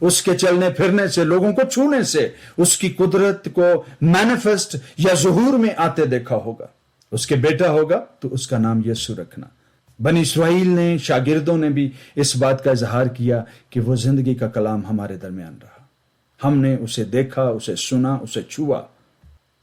اس کے چلنے پھرنے سے، لوگوں کو چھونے سے اس کی قدرت کو مینیفیسٹ یا ظہور میں آتے دیکھا ہوگا۔ اس کے بیٹا ہوگا تو اس کا نام یسوع رکھنا۔ بنی اسرائیل نے، شاگردوں نے بھی اس بات کا اظہار کیا کہ وہ زندگی کا کلام ہمارے درمیان رہا، ہم نے اسے دیکھا، اسے سنا، اسے چھوا۔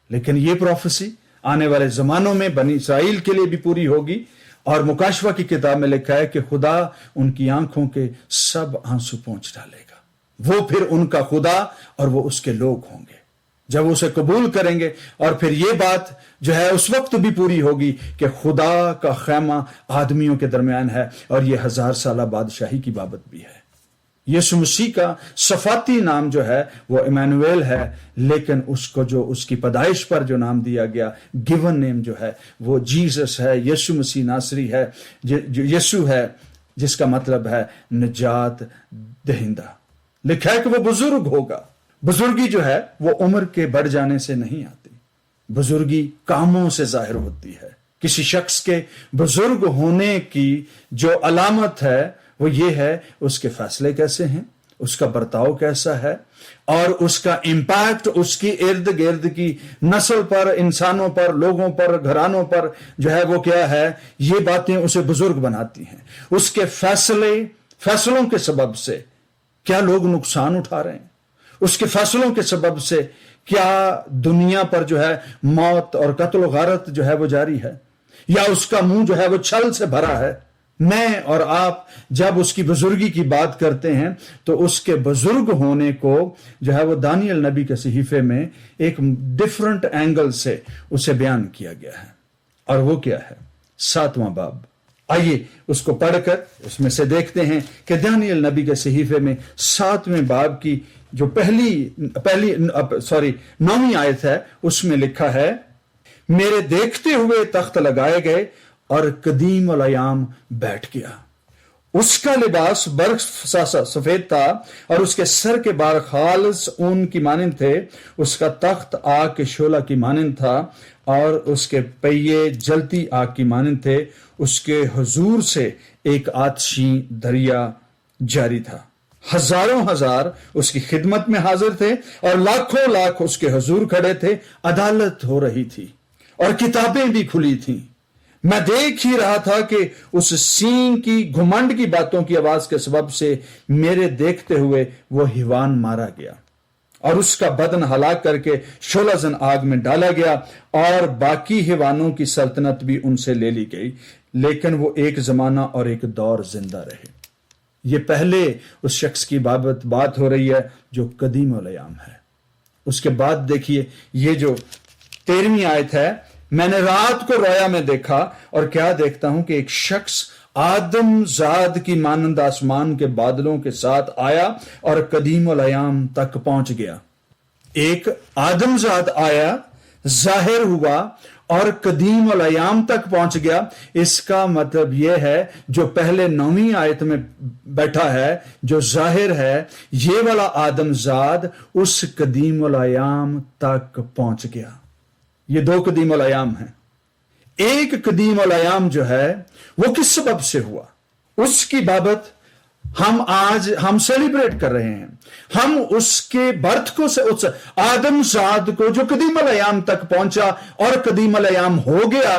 لیکن یہ پروفیسی آنے والے زمانوں میں بنی اسرائیل کے لیے بھی پوری ہوگی، اور مکاشفہ کی کتاب میں لکھا ہے کہ خدا ان کی آنکھوں کے سب آنسو پونچھ ڈالے گا۔ وہ پھر ان کا خدا اور وہ اس کے لوگ ہوں گے جب اسے قبول کریں گے۔ اور پھر یہ بات جو ہے اس وقت بھی پوری ہوگی کہ خدا کا خیمہ آدمیوں کے درمیان ہے، اور یہ 1000 سالہ بادشاہی کی بابت بھی ہے۔ یسوع مسیح کا صفاتی نام جو ہے وہ ایمانویل ہے، لیکن اس کو جو اس کی پیدائش پر جو نام دیا گیا، گیون نیم جو ہے، وہ جیسس ہے، یسوع مسیح ناصری ہے، جو یسوع ہے، جس کا مطلب ہے نجات دہندہ۔ لکھا ہے کہ وہ بزرگ ہوگا۔ بزرگی جو ہے وہ عمر کے بڑھ جانے سے نہیں آتی، بزرگی کاموں سے ظاہر ہوتی ہے۔ کسی شخص کے بزرگ ہونے کی جو علامت ہے وہ یہ ہے اس کے فیصلے کیسے ہیں، اس کا برتاؤ کیسا ہے، اور اس کا امپیکٹ اس کی ارد گرد کی نسل پر، انسانوں پر، لوگوں پر، گھرانوں پر جو ہے وہ کیا ہے۔ یہ باتیں اسے بزرگ بناتی ہیں۔ اس کے فیصلوں کے سبب سے کیا لوگ نقصان اٹھا رہے ہیں، اس کے فیصلوں کے سبب سے کیا دنیا پر جو ہے موت اور قتل و غارت جو ہے وہ جاری ہے، یا اس کا منہ جو ہے وہ چھل سے بھرا ہے۔ میں اور آپ جب اس کی بزرگی کی بات کرتے ہیں تو اس کے بزرگ ہونے کو جو ہے وہ دانیل نبی کے صحیفے میں ایک ڈیفرنٹ اینگل سے اسے بیان کیا گیا ہے، اور وہ کیا ہے؟ 7واں باب۔ آئیے اس کو پڑھ کر اس میں سے دیکھتے ہیں کہ دانیل نبی کے صحیفے میں 7ویں باب کی جو 9ویں آیت ہے، اس میں لکھا ہے، میرے دیکھتے ہوئے تخت لگائے گئے اور قدیم الایام بیٹھ گیا۔ اس کا لباس برق سا سفید تھا اور اس کے سر کے بال خالص اون کی مانند تھے۔ اس کا تخت آگ کے شعلہ کی مانند تھا اور اس کے پہیے جلتی آگ کی مانند تھے۔ اس کے حضور سے ایک آتشی دریا جاری تھا۔ ہزاروں ہزار اس کی خدمت میں حاضر تھے اور لاکھوں لاکھ اس کے حضور کھڑے تھے۔ عدالت ہو رہی تھی اور کتابیں بھی کھلی تھیں۔ میں دیکھ ہی رہا تھا کہ اس سینگ کی گھمنڈ کی باتوں کی آواز کے سبب سے میرے دیکھتے ہوئے وہ حیوان مارا گیا اور اس کا بدن ہلاک کر کے شعلہ زن آگ میں ڈالا گیا، اور باقی حیوانوں کی سلطنت بھی ان سے لے لی گئی، لیکن وہ ایک زمانہ اور ایک دور زندہ رہے۔ یہ پہلے اس شخص کی بات ہو رہی ہے جو قدیم الایام ہے۔ اس کے بعد دیکھیے یہ جو 13ویں آیت ہے، میں نے رات کو رویا میں دیکھا اور کیا دیکھتا ہوں کہ ایک شخص آدم زاد کی مانند آسمان کے بادلوں کے ساتھ آیا اور قدیم الایام تک پہنچ گیا۔ ایک آدم زاد آیا، ظاہر ہوا اور قدیم الایام تک پہنچ گیا۔ اس کا مطلب یہ ہے جو پہلے 9ویں آیت میں بیٹھا ہے، جو ظاہر ہے، یہ والا آدم زاد اس قدیم الایام تک پہنچ گیا۔ یہ 2 قدیم الایام ہیں۔ ایک قدیم الایام جو ہے وہ کس سبب سے ہوا، اس کی بابت ہم سیلیبریٹ کر رہے ہیں۔ ہم اس کے برتھ کو، اس آدم زاد کو جو قدیم الایام تک پہنچا اور قدیم الایام ہو گیا،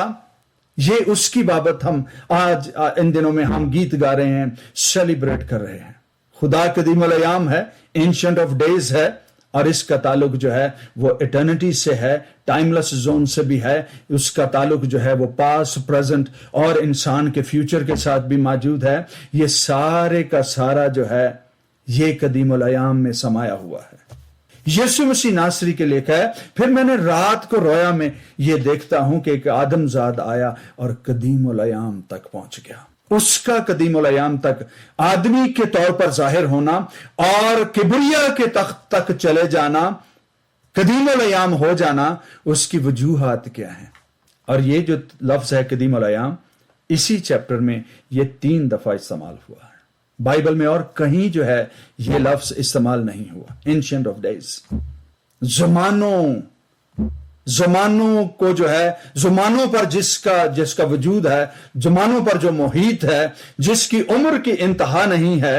یہ اس کی بابت ہم آج ان دنوں میں ہم گیت گا رہے ہیں، سیلیبریٹ کر رہے ہیں۔ خدا قدیم الایام ہے، اینشنٹ آف ڈیز ہے، اور اس کا تعلق جو ہے وہ ایٹرنٹی سے ہے، ٹائم لیس زون سے بھی ہے۔ اس کا تعلق جو ہے وہ پاسٹ، پریزنٹ اور انسان کے فیوچر کے ساتھ بھی موجود ہے۔ یہ سارے کا سارا جو ہے یہ قدیم الایام میں سمایا ہوا ہے۔ یسوع مسیح ناصری کے لکھا ہے، پھر میں نے رات کو رویا میں یہ دیکھتا ہوں کہ ایک آدم زاد آیا اور قدیم الایام تک پہنچ گیا۔ اس کا قدیم الایام تک آدمی کے طور پر ظاہر ہونا اور کبریا کے تخت تک چلے جانا، قدیم الایام ہو جانا، اس کی وجوہات کیا ہیں؟ اور یہ جو لفظ ہے قدیم الایام، اسی چیپٹر میں یہ 3 دفعہ استعمال ہوا ہے۔ بائبل میں اور کہیں جو ہے یہ لفظ استعمال نہیں ہوا۔ اینشنٹ آف ڈیز، زمانوں کو جو ہے، زمانوں پر جس کا وجود ہے، زمانوں پر جو محیط ہے، جس کی عمر کی انتہا نہیں ہے،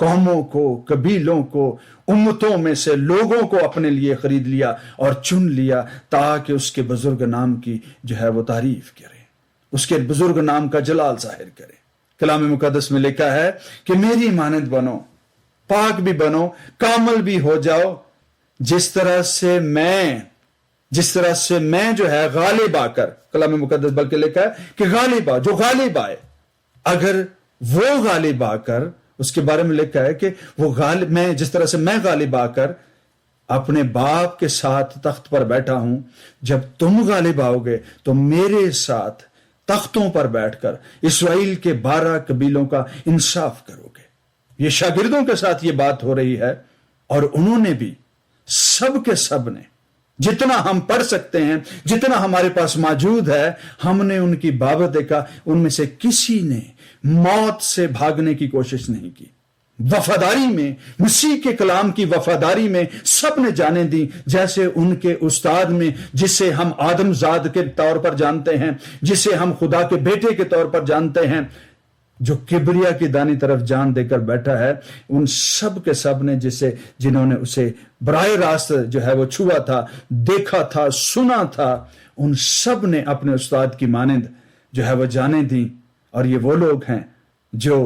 قوموں کو, قبیلوں کو, امتوں میں سے لوگوں کو اپنے لیے خرید لیا اور چن لیا تاکہ اس کے بزرگ نام کی جو ہے وہ تعریف کرے, اس کے بزرگ نام کا جلال ظاہر کرے. کلام مقدس میں لکھا ہے کہ میری مانند بنو, پاک بھی بنو, کامل بھی ہو جاؤ, جس طرح سے میں جو ہے غالب آ کر, کلام مقدس بلکہ لکھا ہے کہ غالب آ, جو غالب آئے, اگر وہ غالب آ کر, اس کے بارے میں لکھا ہے کہ وہ غالب, میں جس طرح سے میں غالب آ کر اپنے باپ کے ساتھ تخت پر بیٹھا ہوں, جب تم غالب آؤ گے تو میرے ساتھ تختوں پر بیٹھ کر اسرائیل کے 12 قبیلوں کا انصاف کرو گے. یہ شاگردوں کے ساتھ یہ بات ہو رہی ہے, اور انہوں نے بھی, سب نے, جتنا ہم پڑھ سکتے ہیں, جتنا ہمارے پاس موجود ہے, ہم نے ان کی بابت دیکھا, ان میں سے کسی نے موت سے بھاگنے کی کوشش نہیں کی. وفاداری میں, مسیح کے کلام کی وفاداری میں سب نے جانیں دی, جیسے ان کے استاد میں, جسے ہم آدم زاد کے طور پر جانتے ہیں, جسے ہم خدا کے بیٹے کے طور پر جانتے ہیں, جو کبریا کی دانی طرف جان دے کر بیٹھا ہے, ان سب کے سب نے جنہوں نے اسے براہ راست جو ہے وہ چھوا تھا, دیکھا تھا, سنا تھا, ان سب نے اپنے استاد کی مانند جو ہے وہ جانیں دی. اور یہ وہ لوگ ہیں جو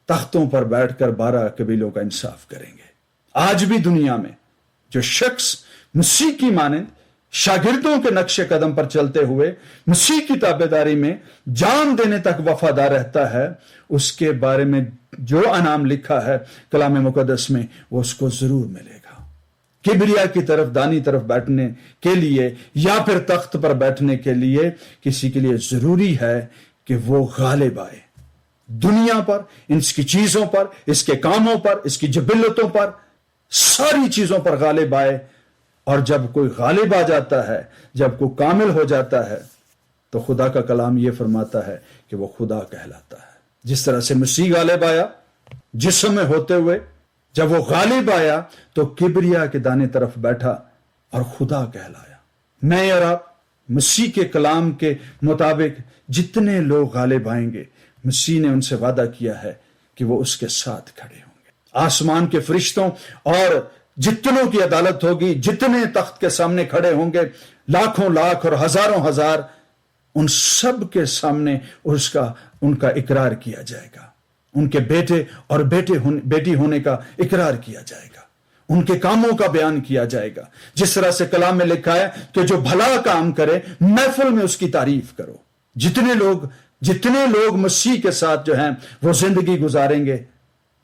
تختوں پر بیٹھ کر 12 قبیلوں کا انصاف کریں گے. آج بھی دنیا میں جو شخص مسیح کی مانند شاگردوں کے نقش قدم پر چلتے ہوئے مسیح کی تابعداری میں جان دینے تک وفادار رہتا ہے, اس کے بارے میں جو انعام لکھا ہے کلام مقدس میں, وہ اس کو ضرور ملے گا. کبریا کی طرف, دانی طرف بیٹھنے کے لیے یا پھر تخت پر بیٹھنے کے لیے کسی کے لیے ضروری ہے کہ وہ غالب آئے. دنیا پر, اس کی چیزوں پر, اس کے کاموں پر, اس کی جبلتوں پر, ساری چیزوں پر غالب آئے. اور جب کوئی غالب آ جاتا ہے, جب کوئی کامل ہو جاتا ہے, تو خدا کا کلام یہ فرماتا ہے کہ وہ خدا کہلاتا ہے. جس طرح سے مسیح غالب آیا جسم میں ہوتے ہوئے, جب وہ غالب آیا تو کبریا کے دانے طرف بیٹھا اور خدا کہلایا. میں اور آپ مسیح کے کلام کے مطابق جتنے لوگ غالب آئیں گے, مسیح نے ان سے وعدہ کیا ہے کہ وہ اس کے ساتھ کھڑے ہوں گے. آسمان کے فرشتوں اور جتنوں کی عدالت ہوگی, جتنے تخت کے سامنے کھڑے ہوں گے, لاکھوں لاکھ اور ہزاروں ہزار, ان سب کے سامنے ان کا اقرار کیا جائے گا. ان کے بیٹے اور بیٹی ہونے کا اقرار کیا جائے گا. ان کے کاموں کا بیان کیا جائے گا. جس طرح سے کلام میں لکھا ہے کہ جو بھلا کام کرے محفل میں اس کی تعریف کرو. جتنے لوگ مسیح کے ساتھ جو ہیں وہ زندگی گزاریں گے,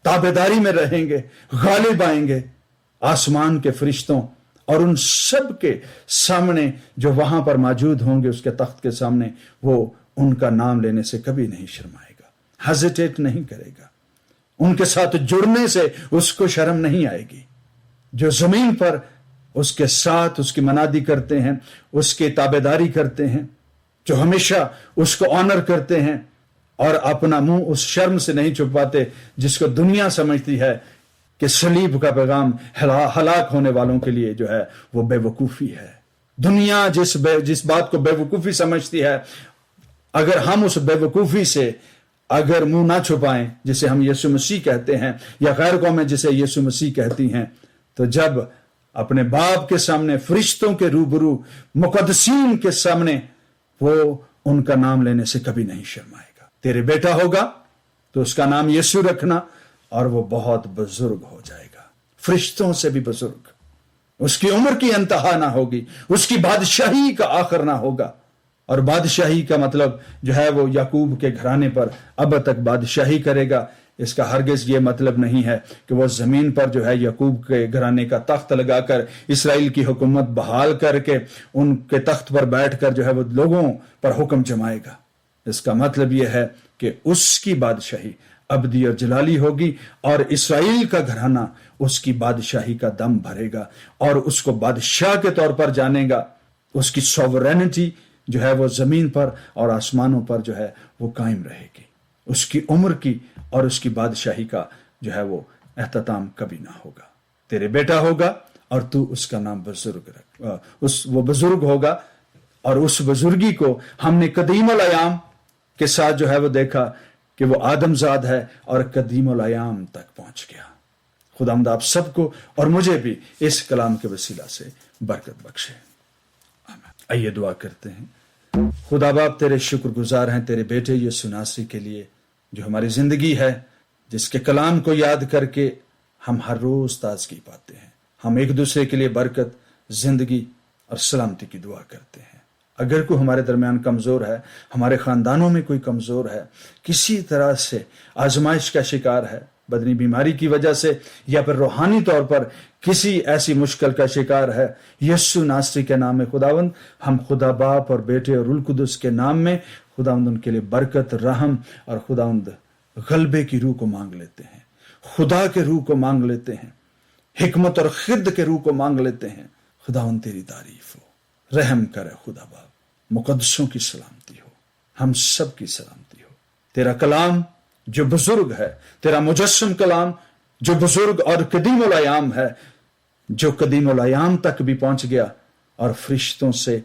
تابعداری میں رہیں گے, غالب آئیں گے, آسمان کے فرشتوں اور ان سب کے سامنے جو وہاں پر موجود ہوں گے اس کے تخت کے سامنے, وہ ان کا نام لینے سے کبھی نہیں شرمائے گا, ہیزیٹیٹ نہیں کرے گا. ان کے ساتھ جڑنے سے اس کو شرم نہیں آئے گی. جو زمین پر اس کے ساتھ اس کی منادی کرتے ہیں, اس کی تابعداری کرتے ہیں, جو ہمیشہ اس کو آنر کرتے ہیں اور اپنا منہ اس شرم سے نہیں چھپاتے جس کو دنیا سمجھتی ہے کہ صلیب کا پیغام ہلاک ہونے والوں کے لیے جو ہے وہ بے وقوفی ہے. دنیا جس بات کو بے وقوفی سمجھتی ہے, اگر ہم اس بے وقوفی سے اگر منہ نہ چھپائیں, جسے ہم یسوع مسیح کہتے ہیں یا غیر قومیں جسے یسوع مسیح کہتی ہیں, تو جب اپنے باپ کے سامنے, فرشتوں کے روبرو, مقدسین کے سامنے, وہ ان کا نام لینے سے کبھی نہیں شرمائے گا. تیرے بیٹا ہوگا تو اس کا نام یسوع رکھنا, اور وہ بہت بزرگ ہو جائے گا, فرشتوں سے بھی بزرگ. اس کی عمر کی انتہا نہ ہوگی, اس کی بادشاہی کا آخر نہ ہوگا. اور بادشاہی کا مطلب جو ہے وہ یعقوب کے گھرانے پر اب تک بادشاہی کرے گا. اس کا ہرگز یہ مطلب نہیں ہے کہ وہ زمین پر جو ہے یعقوب کے گھرانے کا تخت لگا کر اسرائیل کی حکومت بحال کر کے ان کے تخت پر بیٹھ کر جو ہے وہ لوگوں پر حکم جمائے گا. اس کا مطلب یہ ہے کہ اس کی بادشاہی ابدی اور جلالی ہوگی, اور اسرائیل کا گھرانہ اس کی بادشاہی کا دم بھرے گا اور اس کو بادشاہ کے طور پر جانے گا. اس کی سوورینٹی جو ہے وہ زمین پر اور آسمانوں پر جو ہے وہ قائم رہے گی. اس کی عمر کی اور اس کی بادشاہی کا جو ہے وہ اختتام کبھی نہ ہوگا. تیرے بیٹا ہوگا اور تو اس کا نام بزرگ رکھ, وہ بزرگ ہوگا. اور اس بزرگی کو ہم نے قدیم الایام کے ساتھ جو ہے وہ دیکھا کہ وہ آدم زاد ہے اور قدیم الایام تک پہنچ گیا۔ خداوند آپ سب کو اور مجھے بھی اس کلام کے وسیلہ سے برکت بخشے۔ آمین۔ آئیے دعا کرتے ہیں۔ خدا باپ تیرے شکر گزار ہیں تیرے بیٹے یسوع ناصری کے لیے جو ہماری زندگی ہے، جس کے کلام کو یاد کر کے ہم ہر روز تازگی پاتے ہیں۔ ہم ایک دوسرے کے لیے برکت، زندگی اور سلامتی کی دعا کرتے ہیں۔ اگر کوئی ہمارے درمیان کمزور ہے، ہمارے خاندانوں میں کوئی کمزور ہے، کسی طرح سے آزمائش کا شکار ہے، بدنی بیماری کی وجہ سے یا پھر روحانی طور پر کسی ایسی مشکل کا شکار ہے، یسوع ناصری کے نام میں خداوند ہم خدا باپ اور بیٹے اور روح القدس کے نام میں خداوند ان کے لیے برکت، رحم اور خداوند غلبے کی روح کو مانگ لیتے ہیں، خدا کے روح کو مانگ لیتے ہیں، حکمت اور خرد کے روح کو مانگ لیتے ہیں۔ خداوند تیری تعریف ہو، رحم کرے خدا باپ، مقدسوں کی سلامتی ہو، ہم سب کی سلامتی ہو۔ تیرا کلام جو بزرگ ہے، تیرا مجسم کلام جو بزرگ اور قدیم الایام ہے، جو قدیم الایام تک بھی پہنچ گیا اور فرشتوں سے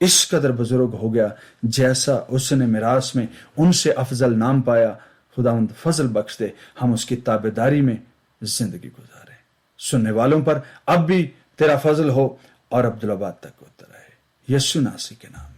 اس قدر بزرگ ہو گیا جیسا اس نے میراث میں ان سے افضل نام پایا۔ خداوند فضل بخش دے، ہم اس کی تابعداری میں زندگی گزاریں۔ سننے والوں پر اب بھی تیرا فضل ہو اور عبدالآباد تک ہوتا رہے، یسوع ناصری کے نام میں۔